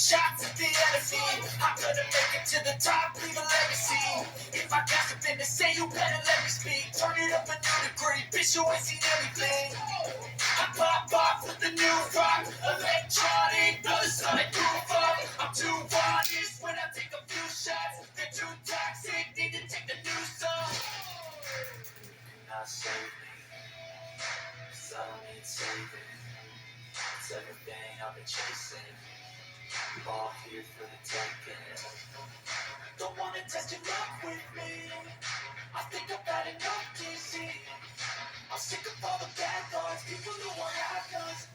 shots at the enemy. I'm gonna make it to the top, leave a legacy. If I got something to say, you better let me speak. Turn it up a new degree, bitch, you ain't seen everything. I pop off with the new rock, electronic, another sonic groove up. I'm too honest when I take a few shots. They're too toxic, need to take the new song. You cannot save me, 'cause I don't need saving. It's everything I've been chasing. All here for the taking. Don't wanna test your luck with me. I think I've had enough DC. I'm sick of all the bad thoughts, people who want have guns.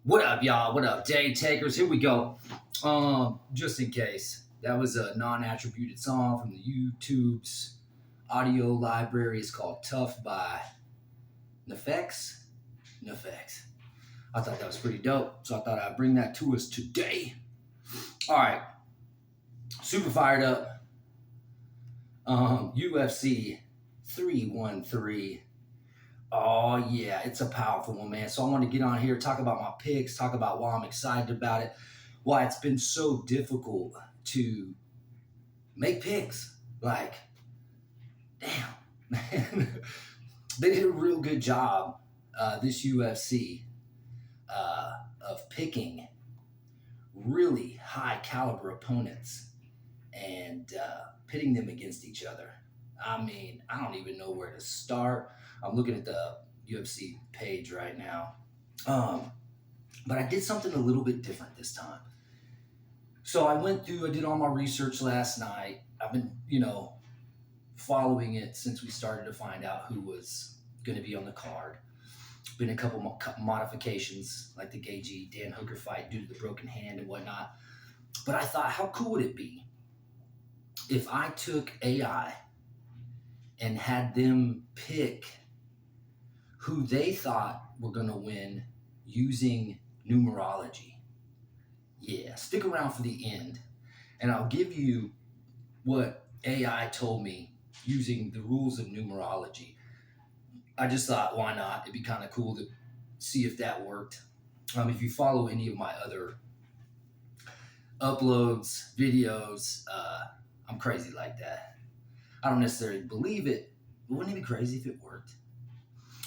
What up, y'all? What up, day takers? Here we go. Just in case, that was a non-attributed song from the YouTube's audio library. It's called Tough by DICKS. I thought that was pretty dope, so I thought I'd bring that to us today. All right, super fired up. UFC 313. Oh yeah, it's a powerful one, man. So I want to get on here, talk about my picks, talk about why I'm excited about it, why it's been so difficult to make picks. Like, damn, man. They did a real good job, this UFC, of picking really high caliber opponents and pitting them against each other. I mean, I don't even know where to start. I'm looking at the UFC page right now. But I did something a little bit different this time. So I did all my research last night. I've been, following it since we started to find out who was going to be on the card. Been a couple modifications, like the Gagey Dan Hooker fight due to the broken hand and whatnot. But I thought, how cool would it be if I took AI and had them pick who they thought were going to win using numerology? Yeah, stick around for the end, and I'll give you what AI told me using the rules of numerology. I just thought, why not? It'd be kind of cool to see if that worked. If you follow any of my other uploads, videos, I'm crazy like that. I don't necessarily believe it, but wouldn't it be crazy if it worked?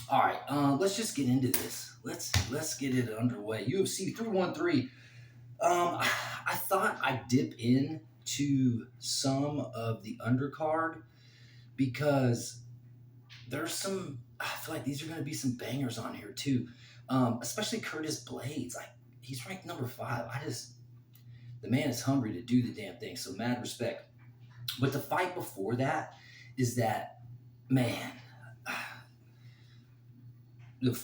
All right, let's just get into this. Let's get it underway. UFC 313. I thought I'd dip into some of the undercard because I feel like these are going to be some bangers on here too. Especially Curtis Blades. He's ranked number 5. The man is hungry to do the damn thing. So mad respect. But the fight before that is that, man, the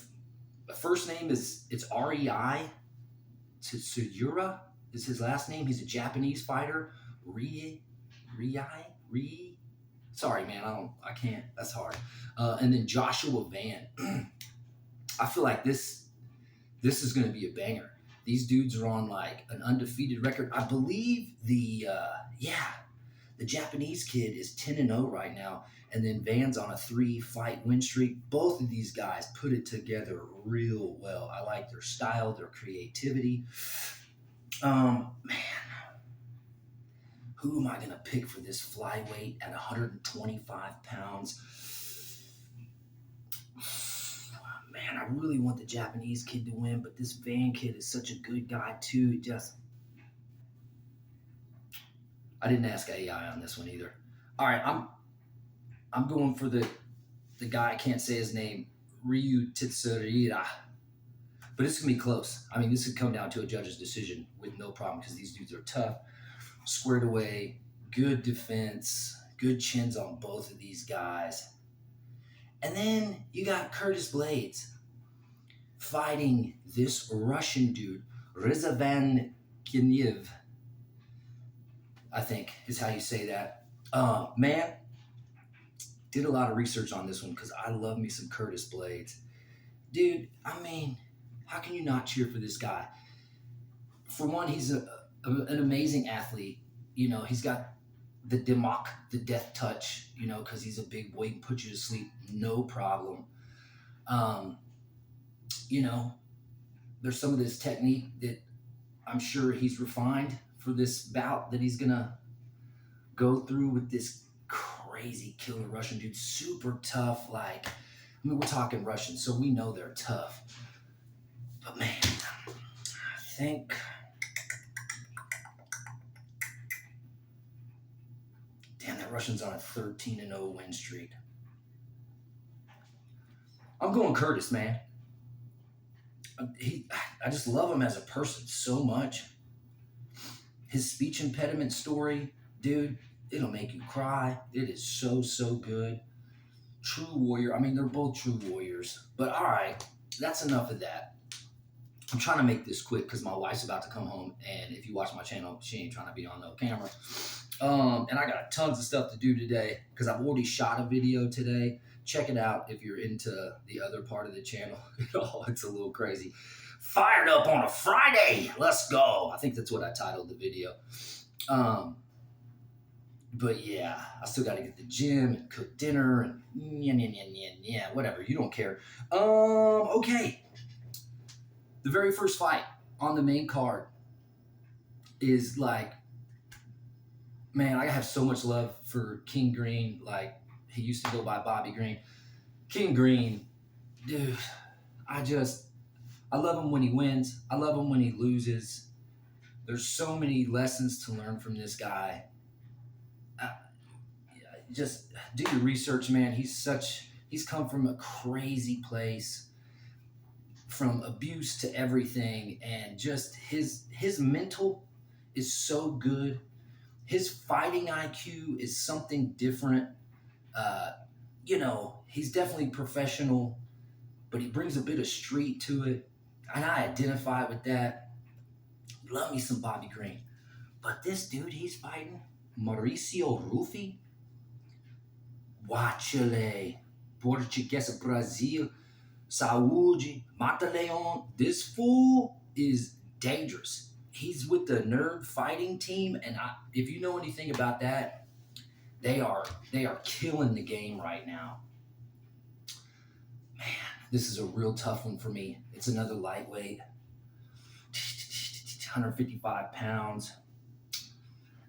first name it's REI Tsuyura is his last name. He's a Japanese fighter. Sorry, man, I can't. That's hard. And then Joshua Van. I feel like this is going to be a banger. These dudes are on like an undefeated record. I believe the Japanese kid is 10-0 right now, and then Van's on a 3-fight win streak. Both of these guys put it together real well. I like their style, their creativity. Man, who am I going to pick for this flyweight at 125 pounds? Man, I really want the Japanese kid to win, but this Van kid is such a good guy too. I didn't ask AI on this one either. All right, I'm going for the guy, I can't say his name, Ryu Titsurira. But it's going to be close. I mean, this could come down to a judge's decision with no problem because these dudes are tough, squared away, good defense, good chins on both of these guys. And then you got Curtis Blades fighting this Russian dude, Rizvan Kiniev, I think is how you say that. Man, did a lot of research on this one because I love me some Curtis Blades. Dude, I mean, how can you not cheer for this guy? For one, he's an amazing athlete. He's got the death touch, because he's a big boy, he can put you to sleep, no problem. Um, you know, there's some of this technique that I'm sure he's refined for this bout that he's gonna go through with this crazy killer Russian dude, super tough. Like, I mean, we're talking Russian, so we know they're tough. But man, I think, damn, that Russian's on a 13-0 win streak. I'm going Curtis, man. He, I just love him as a person so much. His speech impediment story, dude, it'll make you cry. It is so, so good. True warrior. I mean, they're both true warriors. But all right, that's enough of that. I'm trying to make this quick because my wife's about to come home, and if you watch my channel, she ain't trying to be on no camera. And I got tons of stuff to do today because I've already shot a video today. Check it out if you're into the other part of the channel. Oh, it's a little crazy. Fired up on a Friday. Let's go. I think that's what I titled the video. But yeah, I still got to get to the gym and cook dinner and yeah, whatever. You don't care. Okay. The very first fight on the main card is like, man, I have so much love for King Green. Like, he used to go by Bobby Green. King Green, dude, I love him when he wins. I love him when he loses. There's so many lessons to learn from this guy. Just do your research, man. He's come from a crazy place, from abuse to everything, and just his mental is so good. His fighting IQ is something different. He's definitely professional, but he brings a bit of street to it, and I identify with that. Love me some Bobby Green. But this dude he's fighting, Mauricio Ruffi, Watchele, Portuguesa Brazil, Saúde, Mata Leon. This fool is dangerous. He's with the Nerd Fighting Team, and if you know anything about that, they are killing the game right now. Man, this is a real tough one for me. It's another lightweight, 155 pounds.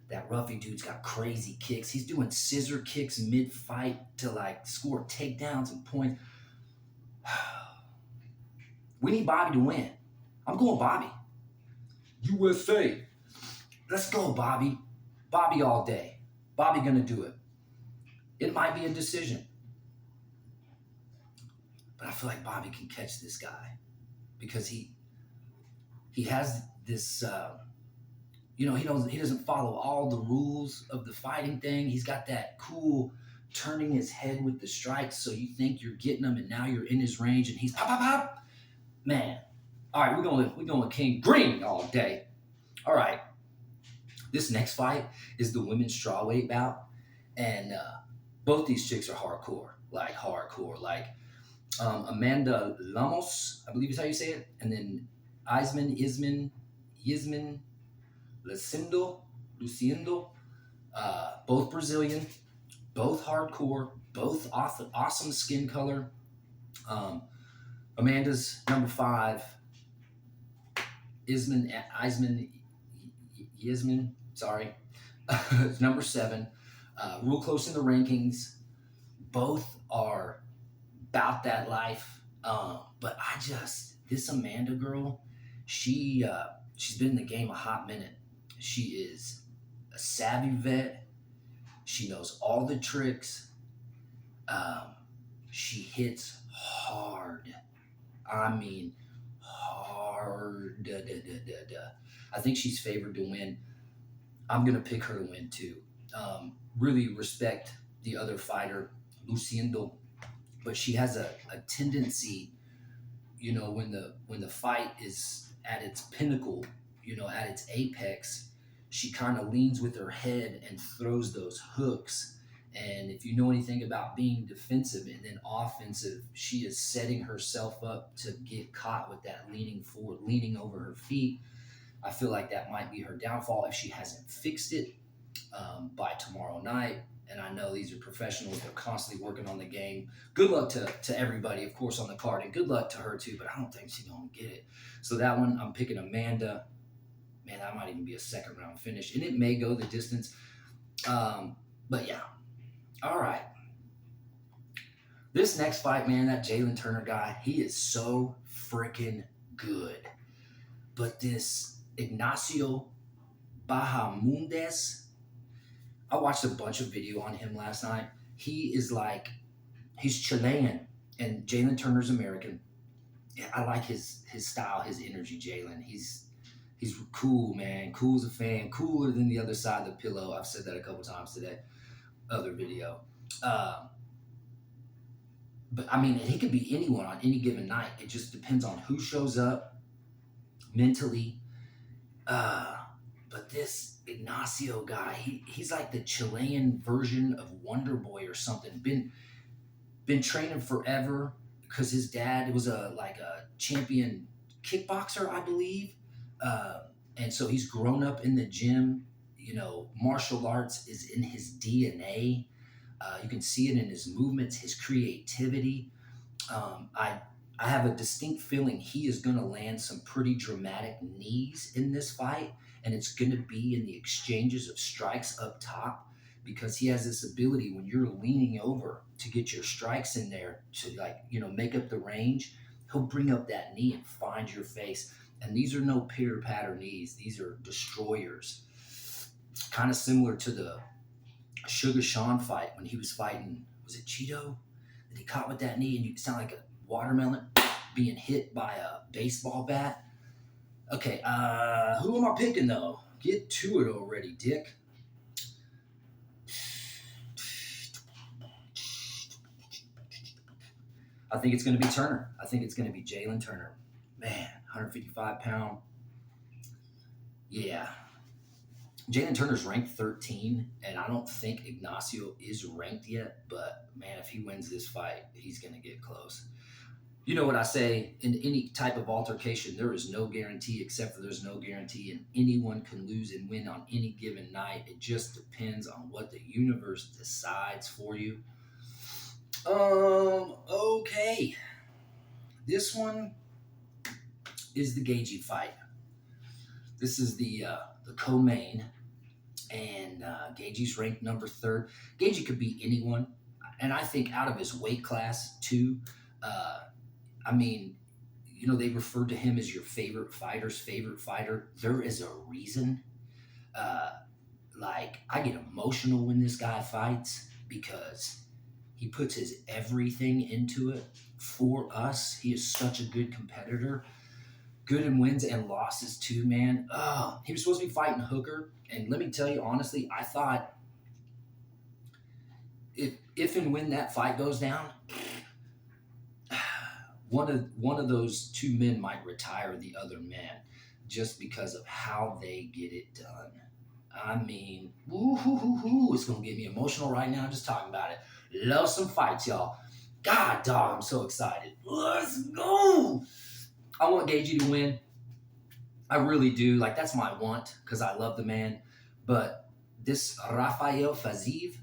That Ruffy dude's got crazy kicks. He's doing scissor kicks mid-fight to like score takedowns and points. We need Bobby to win. I'm going Bobby. USA. Let's go, Bobby. Bobby all day. Bobby gonna do it. It might be a decision. But I feel like Bobby can catch this guy because he has this he doesn't follow all the rules of the fighting thing. He's got that cool turning his head with the strikes so you think you're getting him and now you're in his range and he's pop pop pop. Man. All right, we're going with King Green all day. All right. This next fight is the women's strawweight bout, and both these chicks are hardcore. Like Amanda Lamos, I believe is how you say it, and then Yasmin Lucindo, both Brazilian, both hardcore, both awesome skin color. Amanda's number 5. Yasmin, sorry, number 7. Real close in the rankings. Both are about that life. But this Amanda girl, she's been in the game a hot minute. She is a savvy vet. She knows all the tricks. She hits hard. I mean, hard. I think she's favored to win. I'm going to pick her to win too. Really respect the other fighter, Lucindo, but she has a tendency, when the fight is at its pinnacle, at its apex, she kind of leans with her head and throws those hooks. And if you know anything about being defensive and then offensive, she is setting herself up to get caught with that leaning forward, leaning over her feet. I feel like that might be her downfall if she hasn't fixed it by tomorrow night. And I know these are professionals. They're constantly working on the game. Good luck to everybody, of course, on the card. And good luck to her, too. But I don't think she's going to get it. So that one, I'm picking Amanda. Man, that might even be a second round finish. And it may go the distance. But yeah. All right. This next fight, man, that Jalen Turner guy, he is so freaking good. But this Ignacio Bahamundes, I watched a bunch of video on him last night. He is like, he's Chilean, and Jalen Turner's American. Yeah, I like his style, his energy, Jalen. He's cool, man. Cool as a fan. Cooler than the other side of the pillow. I've said that a couple times today. Other video. But I mean, he could be anyone on any given night. It just depends on who shows up mentally. But this Ignacio guy, he's like the Chilean version of Wonder Boy or something. Been training forever because his dad was a champion kickboxer, I believe. And so he's grown up in the gym. You know, martial arts is in his DNA. You can see it in his movements, his creativity. I have a distinct feeling he is going to land some pretty dramatic knees in this fight, and it's going to be in the exchanges of strikes up top, because he has this ability when you're leaning over to get your strikes in there to make up the range. He'll bring up that knee and find your face. And these are no pitter-patter knees. These are destroyers. Kind of similar to the Sugar Sean fight when he was fighting, was it Cheeto? That he caught with that knee and you sound like a watermelon being hit by a baseball bat. Okay, who am I picking though? Get to it already, Dick. I think it's going to be Turner. I think it's going to be Jalen Turner. Man, 155-pound. Yeah. Jalen Turner's ranked 13, and I don't think Ignacio is ranked yet, but man, if he wins this fight, he's going to get close. You know what I say, in any type of altercation, there is no guarantee, except for there's no guarantee, and anyone can lose and win on any given night. It just depends on what the universe decides for you. Okay. This one is the Gaethje fight. This is the co-main. And Gaethje's ranked number 3rd. Gaethje could be anyone. And I think out of his weight class, too, they referred to him as your favorite fighter's favorite fighter. There is a reason. I get emotional when this guy fights because he puts his everything into it for us. He is such a good competitor. Good in wins and losses, too, man. Oh, he was supposed to be fighting Hooker. And let me tell you, honestly, I thought if and when that fight goes down, one of those two men might retire the other man just because of how they get it done. I mean, it's going to get me emotional right now just talking about it. Love some fights, y'all. God, dog, I'm so excited. Let's go. I want Gaethje to win. I really do. That's my want because I love the man. But this Rafael Fiziev,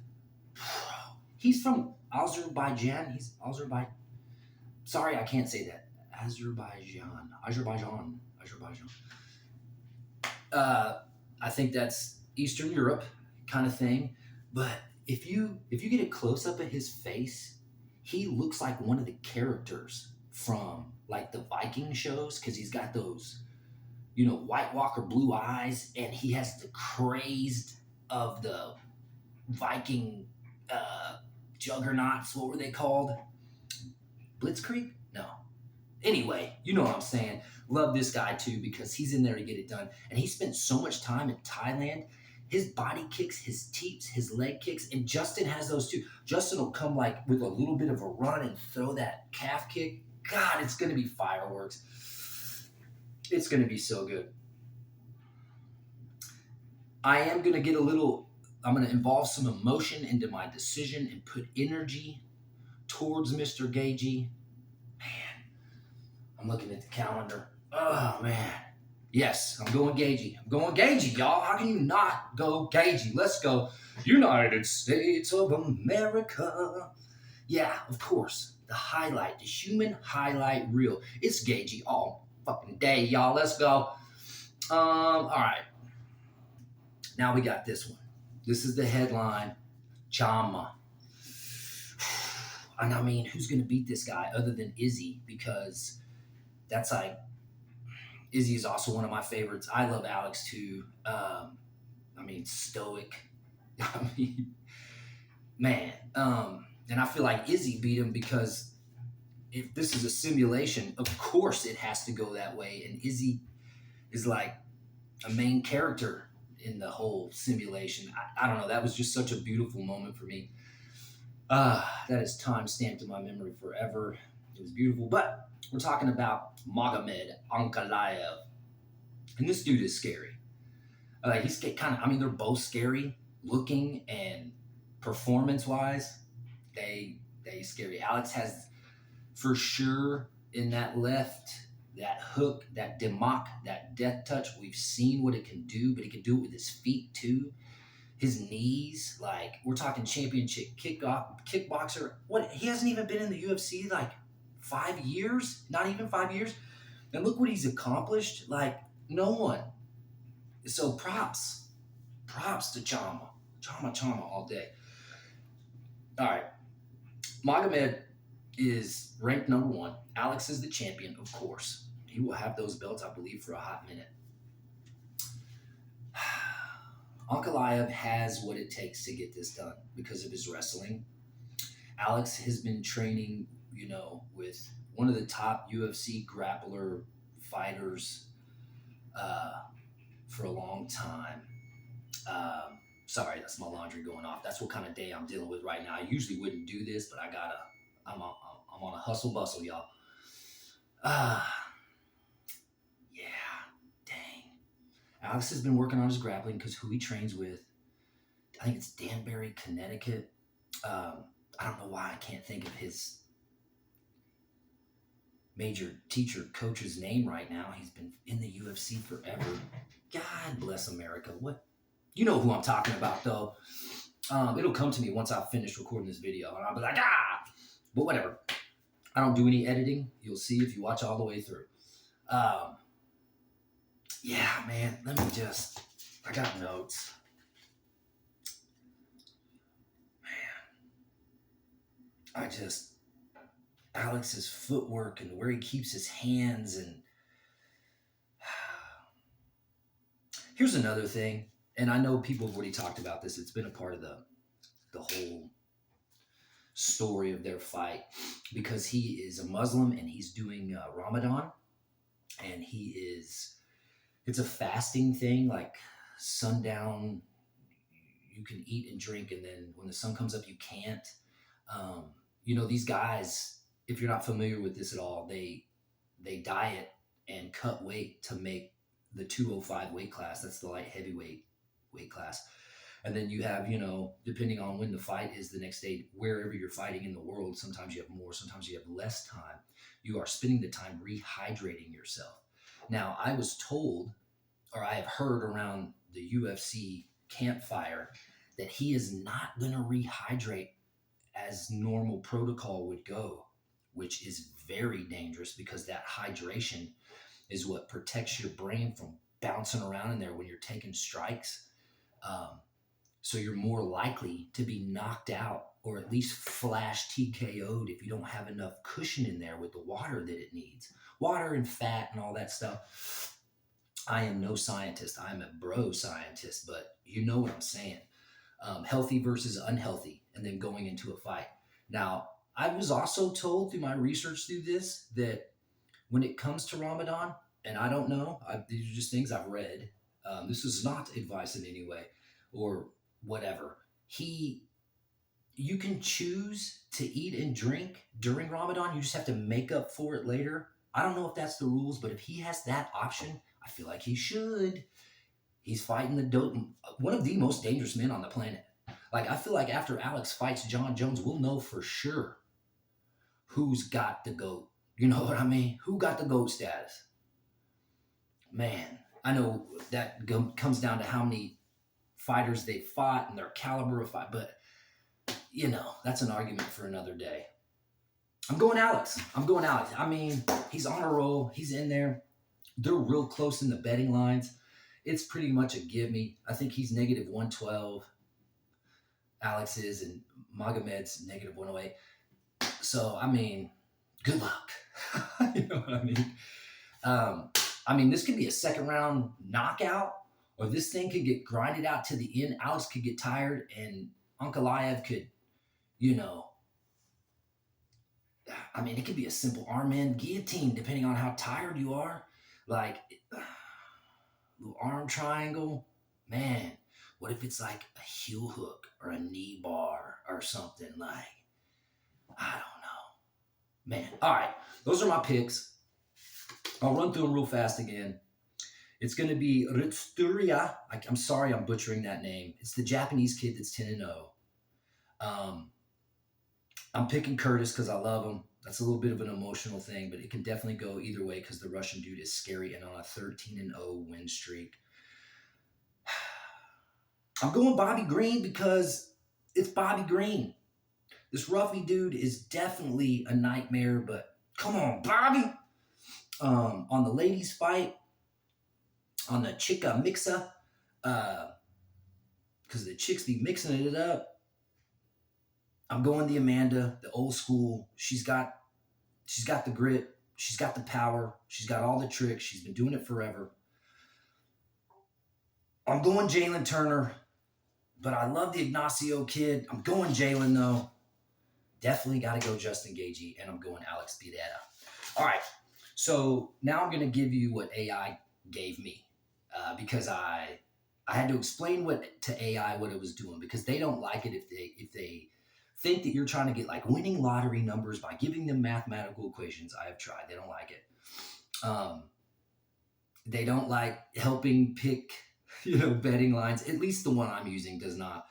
he's from Azerbaijan. He's Azerbaijan. Sorry, I can't say that. Azerbaijan. I think that's Eastern Europe kind of thing. But if you get a close up at his face, he looks like one of the characters from the Viking shows, because he's got those, White Walker blue eyes, and he has the crazed of the Viking juggernauts. What were they called? Blitzkrieg? No. Anyway, you know what I'm saying. Love this guy too because he's in there to get it done. And he spent so much time in Thailand. His body kicks, his teeps, his leg kicks, and Justin has those too. Justin will come with a little bit of a run and throw that calf kick. God, it's going to be fireworks. It's going to be so good. I am going to I'm going to involve some emotion into my decision and put energy towards Mr. Gaethje. Man, I'm looking at the calendar. Oh, man. Yes, I'm going Gagey. I'm going Gagey, y'all. How can you not go Gagey? Let's go. United States of America. Yeah, of course. The highlight, the human highlight reel. It's Gagey all fucking day, y'all. Let's go. All right. Now we got this one. This is the headline. Chama. And I mean, who's going to beat this guy other than Izzy? Because that's like, Izzy is also one of my favorites. I love Alex too. I mean, stoic. I mean, man. And I feel like Izzy beat him because if this is a simulation, of course it has to go that way. And Izzy is like a main character in the whole simulation. I don't know. That was just such a beautiful moment for me. That is time stamped in my memory forever. It was beautiful. But we're talking about Magomed Ankalaev. And this dude is scary. He's kind of, I mean, they're both scary looking and performance wise. They scary. Alex has for sure in that left, that hook, that demock, that death touch. We've seen what it can do, but he can do it with his feet too. His knees, like we're talking championship kickboxer. What, he hasn't even been in the UFC like 5 years, not even 5 years. And look what he's accomplished. Like no one. So props to Chama all day. All right. Magomed is ranked number 1. Alex is the champion, of course. He will have those belts, I believe, for a hot minute. Ankalaev has what it takes to get this done because of his wrestling. Alex has been training, with one of the top UFC grappler fighters for a long time. Sorry, that's my laundry going off. That's what kind of day I'm dealing with right now. I usually wouldn't do this, but I'm on a hustle bustle, y'all. Yeah, dang. Alex has been working on his grappling because who he trains with, I think it's Danbury, Connecticut. I don't know why I can't think of his major teacher coach's name right now. He's been in the UFC forever. God bless America. What? You know who I'm talking about, though. It'll come to me once I've finished recording this video, and I'll be like, but whatever. I don't do any editing. You'll see if you watch all the way through. Yeah, man. I got notes. Man. Alex's footwork and where he keeps his hands. And here's another thing. And I know people have already talked about this. It's been a part of the whole story of their fight because he is a Muslim and he's doing Ramadan. And it's a fasting thing, like sundown, you can eat and drink. And then when the sun comes up, you can't. These guys, if you're not familiar with this at all, they diet and cut weight to make the 205 weight class. That's the light heavyweight weight class. And then you have, depending on when the fight is the next day, wherever you're fighting in the world, sometimes you have more, sometimes you have less time. You are spending the time rehydrating yourself. Now, I was told, or I have heard around the UFC campfire, that he is not going to rehydrate as normal protocol would go, which is very dangerous because that hydration is what protects your brain from bouncing around in there when you're taking strikes. So you're more likely to be knocked out or at least flash TKO'd if you don't have enough cushion in there with the water that it needs. Water and fat and all that stuff. I am no scientist. I'm a bro scientist, but you know what I'm saying. Healthy versus unhealthy, and then going into a fight. Now, I was also told through my research through this that when it comes to Ramadan, and I don't know, these are just things I've read. This is not advice in any way or whatever. You can choose to eat and drink during Ramadan. You just have to make up for it later. I don't know if that's the rules, but if he has that option, I feel like he should. He's fighting one of the most dangerous men on the planet. Like, I feel like after Alex fights John Jones, we'll know for sure who's got the GOAT. You know what I mean? Who got the GOAT status? Man, I know that comes down to how many fighters they fought and their caliber of fight, but that's an argument for another day. I'm going Alex. I mean, he's on a roll. He's in there. They're real close in the betting lines. It's pretty much a give me. I think he's negative 112. Alex is, and Magomed's negative 108. So, I mean, good luck. You know what I mean? This could be a second round knockout, or this thing could get grinded out to the end. Alex could get tired, and Ankalaev could, it could be a simple arm in guillotine, depending on how tired you are. Like, little arm triangle. Man, what if it's like a heel hook or a knee bar or something? Like, I don't know. Man, all right. Those are my picks. I'll run through them real fast again. It's going to be Ritsuria. I'm sorry I'm butchering that name. It's the Japanese kid that's 10-0. I'm picking Curtis because I love him. That's a little bit of an emotional thing, but it can definitely go either way because the Russian dude is scary and on a 13-0 win streak. I'm going Bobby Green because it's Bobby Green. This Ruffy dude is definitely a nightmare, but come on, Bobby. On the ladies' fight, on the Chica Mixa, because the chicks be mixing it up. I'm going the Amanda, the old school. She's got the grit. She's got the power. She's got all the tricks. She's been doing it forever. I'm going Jalen Turner, but I love the Ignacio kid. I'm going Jalen, though. Definitely got to go Justin Gaethje, and I'm going Alex Pereira. All right, so now I'm going to give you what AI gave me because I had to explain to AI what it was doing because they don't like it if they think that you're trying to get like winning lottery numbers by giving them mathematical equations. I have tried. They don't like it. They don't like helping pick, betting lines. At least the one I'm using does not.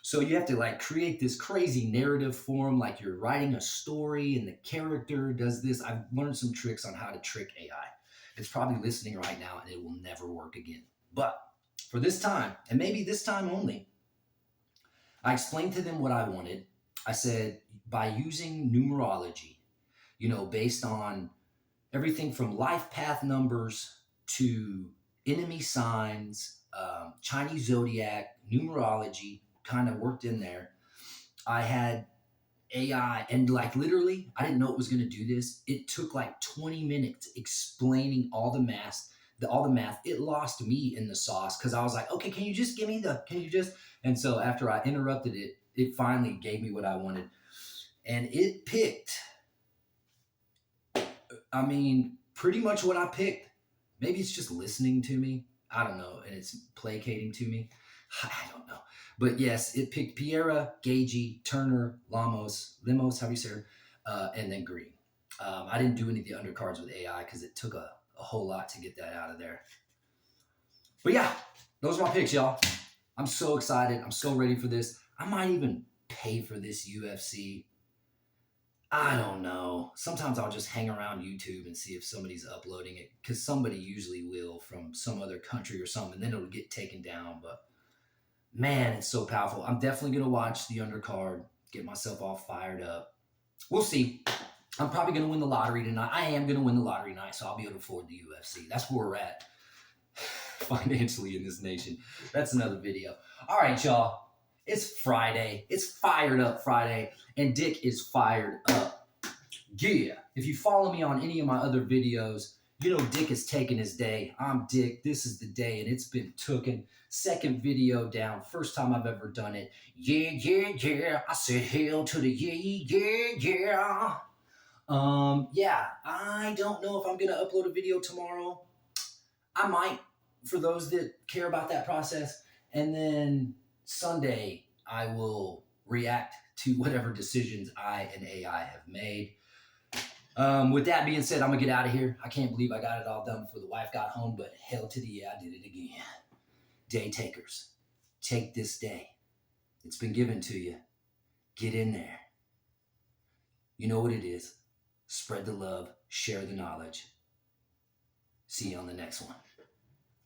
So you have to like create this crazy narrative form, like you're writing a story and the character does this. I've learned some tricks on how to trick AI. It's probably listening right now and it will never work again. But for this time, and maybe this time only, I explained to them what I wanted. I said, by using numerology, based on everything from life path numbers to enemy signs, Chinese zodiac, numerology kind of worked in there. I had AI and like literally, I didn't know it was going to do this. It took like 20 minutes explaining all the math. It lost me in the sauce because I was like, okay, can you just? And so after I interrupted it, it finally gave me what I wanted. And it picked, pretty much what I picked. Maybe it's just listening to me. I don't know. And it's placating to me. I don't know. But yes, it picked Pereira, Gaethje, Turner, Limos, however you say her, and then Green. I didn't do any of the undercards with AI because it took a whole lot to get that out of there. But yeah, those are my picks, y'all. I'm so excited. I'm so ready for this. I might even pay for this UFC. I don't know. Sometimes I'll just hang around YouTube and see if somebody's uploading it because somebody usually will from some other country or something. And then it'll get taken down. But man, it's so powerful. I'm definitely going to watch the undercard, get myself all fired up. We'll see. I'm probably going to win the lottery tonight. I am going to win the lottery tonight, so I'll be able to afford the UFC. That's where we're at financially in this nation. That's another video. All right, y'all. It's Friday. It's fired up Friday, and Dick is fired up. Yeah. If you follow me on any of my other videos, Dick is taking his day. I'm Dick. This is the day, and it's been tooken. Second video down. First time I've ever done it. Yeah, yeah, yeah. I said hell to the yeah, yeah. I don't know if I'm going to upload a video tomorrow. I might, for those that care about that process. And then Sunday, I will react to whatever decisions I and AI have made. With that being said, I'm going to get out of here. I can't believe I got it all done before the wife got home, but hell to the yeah, I did it again. Day takers, take this day. It's been given to you. Get in there. You know what it is. Spread the love, share the knowledge. See you on the next one.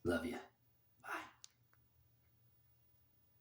Love you.